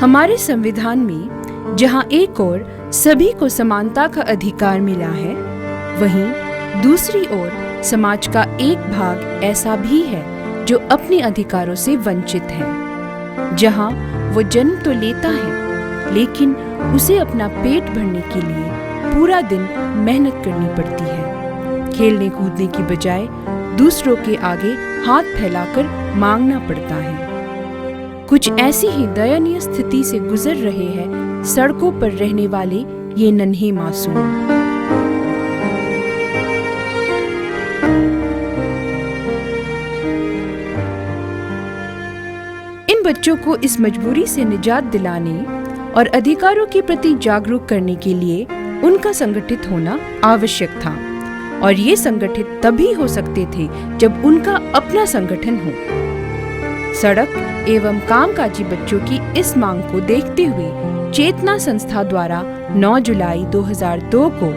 हमारे संविधान में जहां एक ओर सभी को समानता का अधिकार मिला है, वहीं दूसरी ओर समाज का एक भाग ऐसा भी है जो अपने अधिकारों से वंचित है। जहां वो जन्म तो लेता है, लेकिन उसे अपना पेट भरने के लिए पूरा दिन मेहनत करनी पड़ती है। खेलने कूदने की बजाय दूसरों के आगे हाथ फैलाकर मांगना पड़ता है। कुछ ऐसी ही दयनीय स्थिति से गुजर रहे हैं सड़कों पर रहने वाले ये नन्हे मासूम। इन बच्चों को इस मजबूरी से निजात दिलाने और अधिकारों के प्रति जागरूक करने के लिए उनका संगठित होना आवश्यक था, और ये संगठित तभी हो सकते थे जब उनका अपना संगठन हो। सड़क एवं कामकाजी बच्चों की इस मांग को देखते हुए चेतना संस्था द्वारा 9 जुलाई 2002 को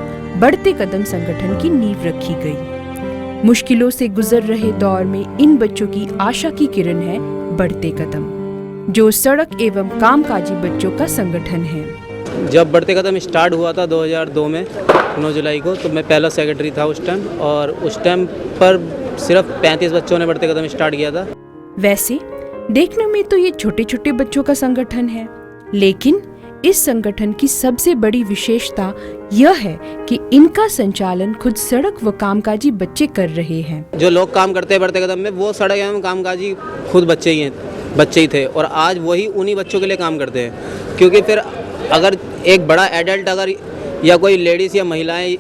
बढ़ते कदम संगठन की नींव रखी गई। मुश्किलों से गुजर रहे दौर में इन बच्चों की आशा की किरण है बढ़ते कदम, जो सड़क एवं कामकाजी बच्चों का संगठन है। जब बढ़ते कदम स्टार्ट हुआ था 2002 में 9 जुलाई को, तो मैं पहला सेक्रेटरी था उस टाइम, और उस टाइम पर सिर्फ 35 बच्चों ने बढ़ते कदम स्टार्ट किया था। वैसे देखने में तो ये छोटे छोटे बच्चों का संगठन है, लेकिन इस संगठन की सबसे बड़ी विशेषता यह है कि इनका संचालन खुद सड़क व कामकाजी बच्चे कर रहे हैं। जो लोग काम करते हैं बढ़ते कदम में, वो सड़क एवं कामकाजी खुद बच्चे ही थे, और आज वही उन्हीं बच्चों के लिए काम करते हैं। क्योंकि फिर अगर एक बड़ा एडल्ट अगर या कोई लेडीज़ या महिलाएं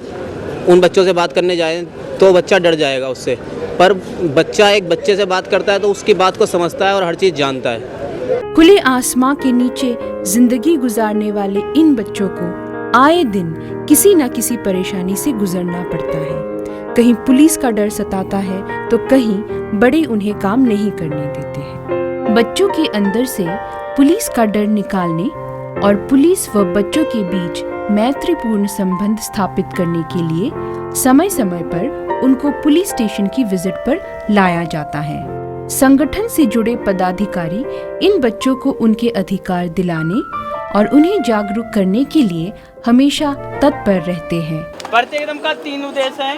उन बच्चों से बात करने जाए तो बच्चा डर जाएगा उससे, पर बच्चा एक बच्चे से बात करता है तो उसकी बात को समझता है और हर चीज़ जानता है। खुले आसमां के नीचे जिंदगी गुजारने वाले इन बच्चों को आए दिन किसी न किसी परेशानी से गुजरना पड़ता है। कहीं पुलिस का डर सताता है तो कहीं बड़े उन्हें काम नहीं करने देते हैं। बच्चों के अंदर से पुलिस का डर निकालने और पुलिस व बच्चों के बीच मैत्रीपूर्ण संबंध स्थापित करने के लिए समय समय पर उनको पुलिस स्टेशन की विजिट पर लाया जाता है। संगठन से जुड़े पदाधिकारी इन बच्चों को उनके अधिकार दिलाने और उन्हें जागरूक करने के लिए हमेशा तत्पर रहते हैं। बढ़ते कदम का 3 उद्देश्य है।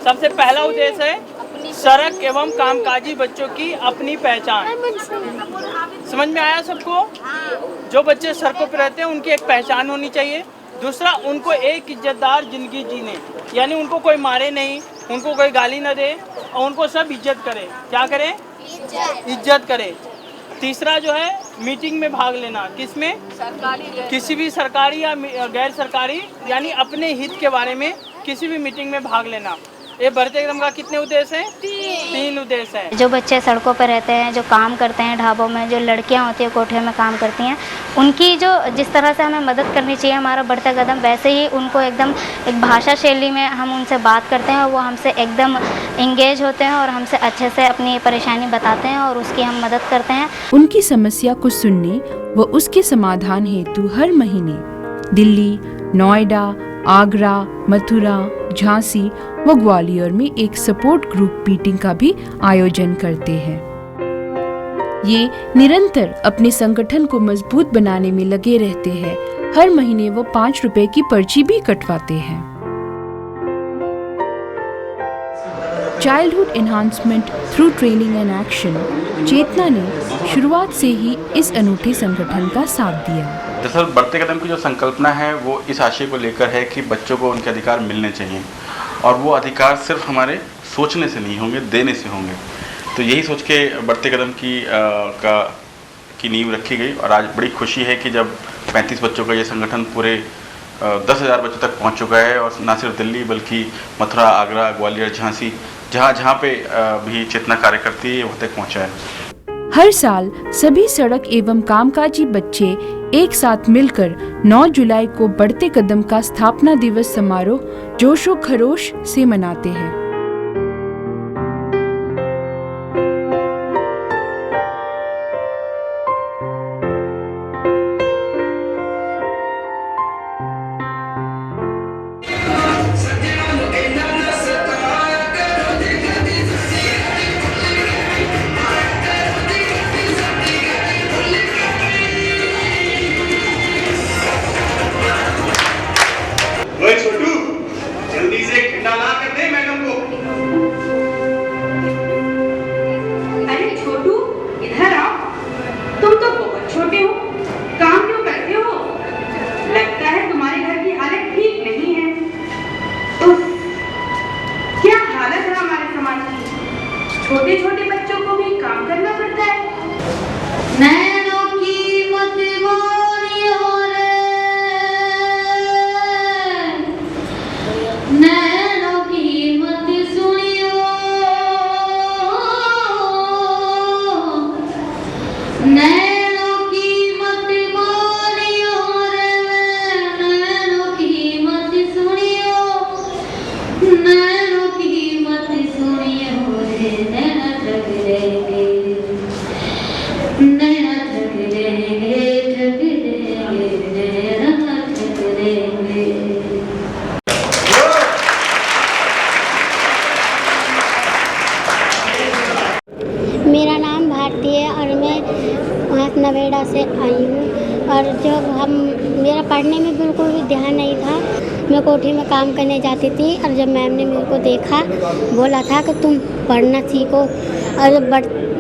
सबसे पहला उद्देश्य है सड़क एवं कामकाजी बच्चों की अपनी पहचान। समझ में आया सबको? जो बच्चे सड़कों पर रहते हैं उनकी एक पहचान होनी चाहिए। दूसरा, उनको एक इज्जतदार जिंदगी जीने, यानी उनको कोई मारे नहीं, उनको कोई गाली न दे और उनको सब इज्जत करे। क्या करे? इज्जत करे। तीसरा जो है मीटिंग में भाग लेना। किसमें? किसी भी सरकारी या गैर सरकारी, यानी अपने हित के बारे में किसी भी मीटिंग में भाग लेना। ये बढ़ते कदम का कितने उद्देश्य हैं? 3 उद्देश्य हैं। जो बच्चे सड़कों पर रहते हैं, जो काम करते हैं ढाबों में, जो लड़कियां होती है कोठे में काम करती हैं, उनकी जो जिस तरह से हमें मदद करनी चाहिए हमारा बढ़ता कदम, वैसे ही उनको एकदम एक भाषा शैली में हम उनसे बात करते हैं और वो हमसे एकदम इंगेज होते हैं और हमसे अच्छे से अपनी परेशानी बताते हैं और उसकी हम मदद करते हैं। उनकी समस्या को सुनने व उसके समाधान हेतु हर महीने दिल्ली, नोएडा, आगरा, मथुरा, झांसी व ग्वालियर में एक सपोर्ट ग्रुप मीटिंग का भी आयोजन करते हैं। ये निरंतर अपने संगठन को मजबूत बनाने में लगे रहते हैं। हर महीने वो 5 रुपए की पर्ची भी कटवाते हैं। Childhood enhancement through training and action Chetna ने शुरुआत से ही इस अनूठे संगठन का साथ दिया। दरअसल बढ़ते कदम की जो संकल्पना है वो इस आशय को लेकर है कि बच्चों को उनके अधिकार मिलने चाहिए, और वो अधिकार सिर्फ हमारे सोचने से नहीं होंगे, देने से होंगे। तो यही सोच के बढ़ते कदम की नींव रखी गई, और आज बड़ी खुशी है कि जब 35 बच्चों का ये संगठन पूरे 10,000 बच्चों तक पहुंच चुका है, और न सिर्फ दिल्ली बल्कि मथुरा, आगरा, ग्वालियर, झांसी, जहाँ पे भी चेतना कार्य करती है वहाँ तक पहुँचा है। हर साल सभी सड़क एवं कामकाजी बच्चे एक साथ मिलकर 9 जुलाई को बढ़ते कदम का स्थापना दिवस समारोह जोशो खरोश से मनाते हैं। छोटे छोटे बच्चों को भी काम करना पड़ता है। नैनों की मत बोलियो रे, नैनों की मत सुनियो, नैनों की मत बोलियो रे, नैनों की मत सुनियो, नैनों की मत सुनियो रे, नैना ठग लेंगे, नैना ठग लेंगे, ठग लेंगे, नैना ठग लेंगे। मेरा नाम भारती है और मैं वहाँ नवेड़ा से आई हूँ। और जब मेरा पढ़ने में बिल्कुल भी ध्यान नहीं था, मैं कोठी में काम करने जाती थी और जब मैम ने मेरे को देखा, बोला था कि तुम पढ़ना सीखो, और जब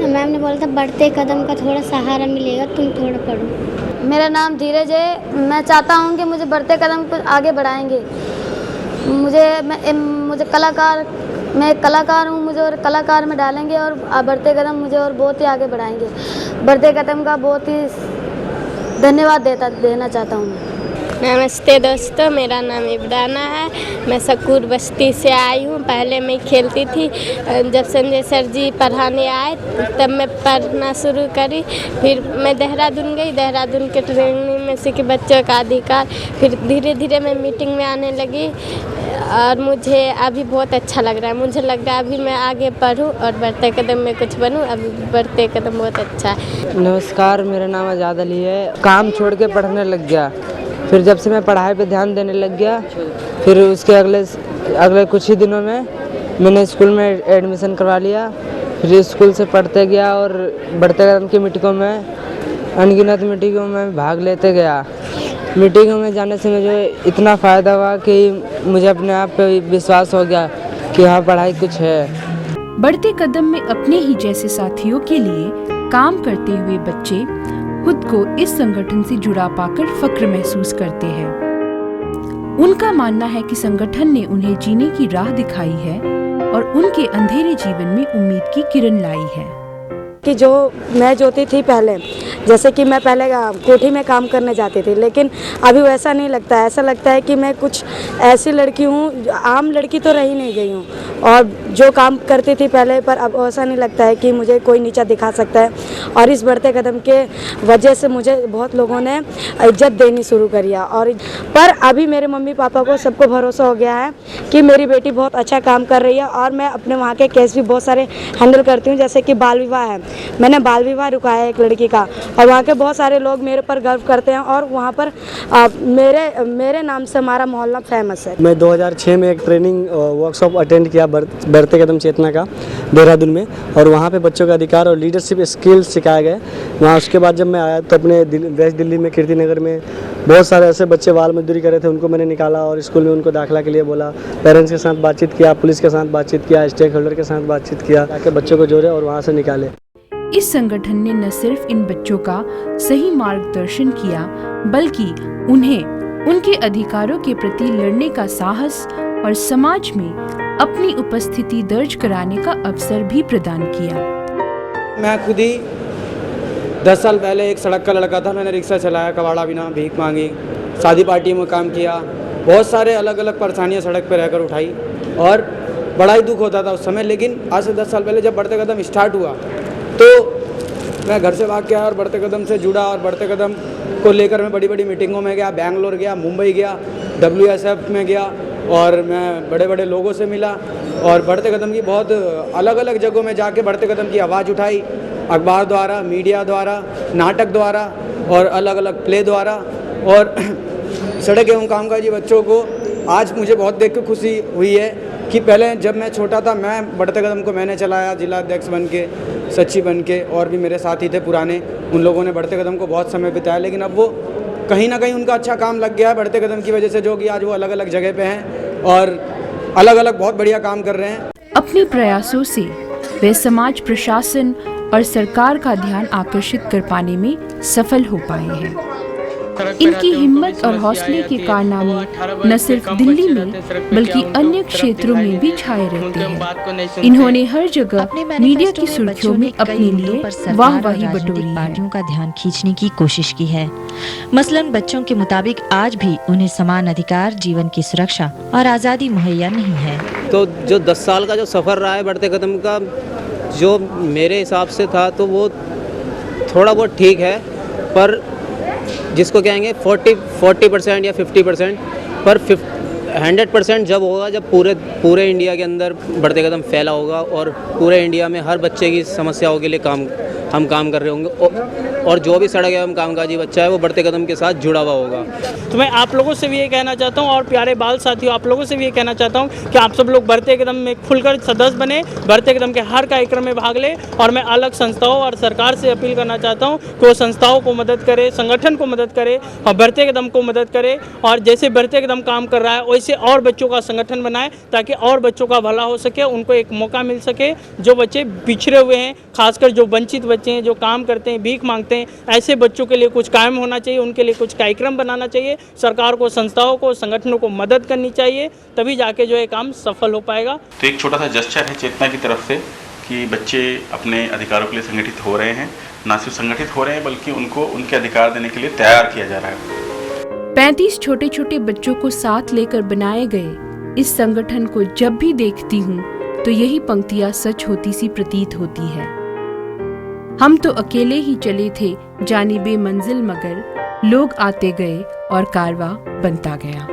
मैम ने बोला था बढ़ते कदम का थोड़ा सहारा मिलेगा, तुम थोड़ा पढ़ो। मेरा नाम धीरज है। मैं चाहता हूँ कि मुझे बढ़ते कदम को आगे बढ़ाएंगे। मुझे कलाकार, मैं एक कलाकार हूँ, मुझे और कलाकार में डालेंगे और बढ़ते कदम मुझे और बहुत ही आगे बढ़ाएंगे। बढ़ते कदम का बहुत ही धन्यवाद देना चाहता हूँ मैं। नमस्ते दोस्तों, मेरा नाम इब्राना है। मैं सकूर बस्ती से आई हूँ। पहले मैं खेलती थी, जब संजय सर जी पढ़ाने आए तब मैं पढ़ना शुरू करी। फिर मैं देहरादून गई, देहरादून के ट्रेनिंग में सीखे बच्चों का अधिकार। फिर धीरे धीरे मैं मीटिंग में आने लगी और मुझे अभी बहुत अच्छा लग रहा है। मुझे लग रहा है अभी मैं आगे पढूं और बढ़ते कदम में कुछ बनूं। अभी बढ़ते कदम बहुत अच्छा है। नमस्कार, मेरा नाम आज़ाद अली है। काम छोड़ के पढ़ने लग गया। फिर जब से मैं पढ़ाई पे ध्यान देने लग गया, फिर उसके अगले कुछ ही दिनों में मैंने स्कूल में एडमिशन करवा लिया। फिर स्कूल से पढ़ते गया और बढ़ते कदम की मीटिंगों में, अनगिनत मीटिंगों में भाग लेते गया। मीटिंगों में जाने से मुझे इतना फ़ायदा हुआ कि मुझे अपने आप पे विश्वास हो गया कि हाँ, पढ़ाई कुछ है। बढ़ते कदम में अपने ही जैसे साथियों के लिए काम करते हुए बच्चे खुद को इस संगठन से जुड़ा पाकर फक्र महसूस करते हैं। उनका मानना है कि संगठन ने उन्हें जीने की राह दिखाई है और उनके अंधेरे जीवन में उम्मीद की किरण लाई है। कि जो मैं जोती थी पहले, जैसे कि मैं पहले कोठी में काम करने जाती थी, लेकिन अभी वैसा नहीं लगता है। ऐसा लगता है कि मैं कुछ ऐसी लड़की हूँ, आम लड़की तो रही नहीं गई हूँ और जो काम करती थी पहले, पर अब ऐसा नहीं लगता है कि मुझे कोई नीचा दिखा सकता है। और इस बढ़ते कदम के वजह से मुझे बहुत लोगों ने इज्जत देनी शुरू करी है। और पर अभी मेरे मम्मी पापा को सबको भरोसा हो गया है कि मेरी बेटी बहुत अच्छा काम कर रही है। और मैं अपने वहाँ के केस भी बहुत सारे हैंडल करती हूँ, जैसे कि बाल विवाह है। मैंने बाल विवाह रुकाया एक लड़की का और वहाँ के बहुत सारे लोग मेरे पर गर्व करते हैं और वहाँ पर मेरे नाम से हमारा मोहल्ला फेमस है। मैं 2006 में एक ट्रेनिंग वर्कशॉप अटेंड किया बढ़ते कदम चेतना का देहरादून में, और वहाँ पे बच्चों का अधिकार और लीडरशिप स्किल्स सिखाए गए वहाँ। उसके बाद जब मैं आया तो अपने वेस्ट दिल्ली में कीर्ति नगर में बहुत सारे ऐसे बच्चे बाल मजदूरी कर रहे थे, उनको मैंने निकाला और स्कूल में उनको दाखिला के लिए बोला। पेरेंट्स के साथ बातचीत किया, पुलिस के साथ बातचीत किया, स्टेक होल्डर के साथ बातचीत किया, ताकि बच्चों को जोड़े और वहाँ से निकाले। इस संगठन ने न सिर्फ इन बच्चों का सही मार्गदर्शन किया, बल्कि उन्हें उनके अधिकारों के प्रति लड़ने का साहस और समाज में अपनी उपस्थिति दर्ज कराने का अवसर भी प्रदान किया। मैं खुद ही 10 साल पहले एक सड़क का लड़का था। मैंने रिक्शा चलाया, कबाड़ा बिना, भीख मांगी, शादी पार्टी में काम किया, बहुत सारे अलग अलग परेशानियां सड़क पर रहकर उठाई और बड़ा ही दुख होता था उस समय। लेकिन आज से 10 साल पहले जब बढ़ते कदम स्टार्ट हुआ तो मैं घर से भाग के आया और बढ़ते कदम से जुड़ा और बढ़ते कदम को लेकर मैं बड़ी बड़ी मीटिंगों में गया, बैंगलोर गया, मुंबई गया, WSF में गया और मैं बड़े बड़े लोगों से मिला और बढ़ते कदम की बहुत अलग अलग जगहों में जाके बढ़ते कदम की आवाज़ उठाई, अखबार द्वारा, मीडिया द्वारा, नाटक द्वारा और अलग अलग प्ले द्वारा। और सड़क एवं कामकाजी बच्चों को आज मुझे बहुत देख के खुशी हुई है कि पहले जब मैं छोटा था, मैं बढ़ते कदम को मैंने चलाया जिला अध्यक्ष बन के, सचिव बन के, और भी मेरे साथी थे पुराने, उन लोगों ने बढ़ते कदम को बहुत समय बिताया। लेकिन अब वो कहीं ना कहीं उनका अच्छा काम लग गया है बढ़ते कदम की वजह से, जो कि आज वो अलग अलग जगह पे हैं और अलग अलग बहुत बढ़िया काम कर रहे हैं। अपने प्रयासों से वे समाज, प्रशासन और सरकार का ध्यान आकर्षित कर पाने में सफल हो पाए हैं। इनकी हिम्मत और हौसले के कारनामे न सिर्फ दिल्ली में बल्कि अन्य क्षेत्रों में भी छाए रहते हैं। इन्होंने हर जगह मीडिया की सुर्खियों में अपने लिए वाहवाही बटोरी है। पार्टियों का ध्यान खींचने की कोशिश की है। मसलन बच्चों के मुताबिक आज भी उन्हें समान अधिकार, जीवन की सुरक्षा और आज़ादी मुहैया नहीं है। तो जो 10 साल का जो सफ़र रहा है बढ़ते कदम का, जो मेरे हिसाब से था तो वो थोड़ा बहुत ठीक है, पर जिसको कहेंगे 40% या 50%, पर 100% जब होगा जब पूरे इंडिया के अंदर बढ़ते कदम फैला होगा और पूरे इंडिया में हर बच्चे की समस्याओं के लिए हम काम कर रहे होंगे और जो भी सड़क एवं कामकाजी बच्चा है वो बढ़ते कदम के साथ जुड़ा हुआ होगा। तो मैं आप लोगों से भी ये कहना चाहता हूँ और प्यारे बाल साथियों आप लोगों से भी ये कहना चाहता हूँ कि आप सब लोग बढ़ते कदम में खुलकर सदस्य बने, बढ़ते कदम के हर कार्यक्रम में भाग लें। और मैं अलग संस्थाओं और सरकार से अपील करना चाहता हूँ कि वो संस्थाओं को मदद करे, संगठन को मदद करे और बढ़ते कदम को मदद करे। और जैसे बढ़ते कदम काम कर रहा है वैसे और बच्चों का संगठन बनाए ताकि और बच्चों का भला हो सके, उनको एक मौका मिल सके। जो बच्चे पिछड़े हुए हैं, खासकर जो वंचित बच्चे हैं, जो काम करते हैं, भीख मांगते हैं, ऐसे बच्चों के लिए कुछ कायम होना चाहिए, उनके लिए कुछ कार्यक्रम बनाना चाहिए। सरकार को, संस्थाओं को, संगठनों को मदद करनी चाहिए, तभी जाके जो है काम सफल हो पाएगा। तो एक छोटा सा जेस्चर है चेतना की तरफ से कि बच्चे अपने अधिकारों के लिए संगठित हो रहे हैं, ना सिर्फ संगठित हो रहे हैं बल्कि उनको उनके अधिकार देने के लिए तैयार किया जा रहा है। 35 छोटे छोटे बच्चों को साथ लेकर बनाए गए इस संगठन को जब भी देखती हूँ तो यही पंक्तियाँ सच होती सी प्रतीत होती है। हम तो अकेले ही चले थे जानिबे मंजिल, मगर लोग आते गए और कारवां बनता गया।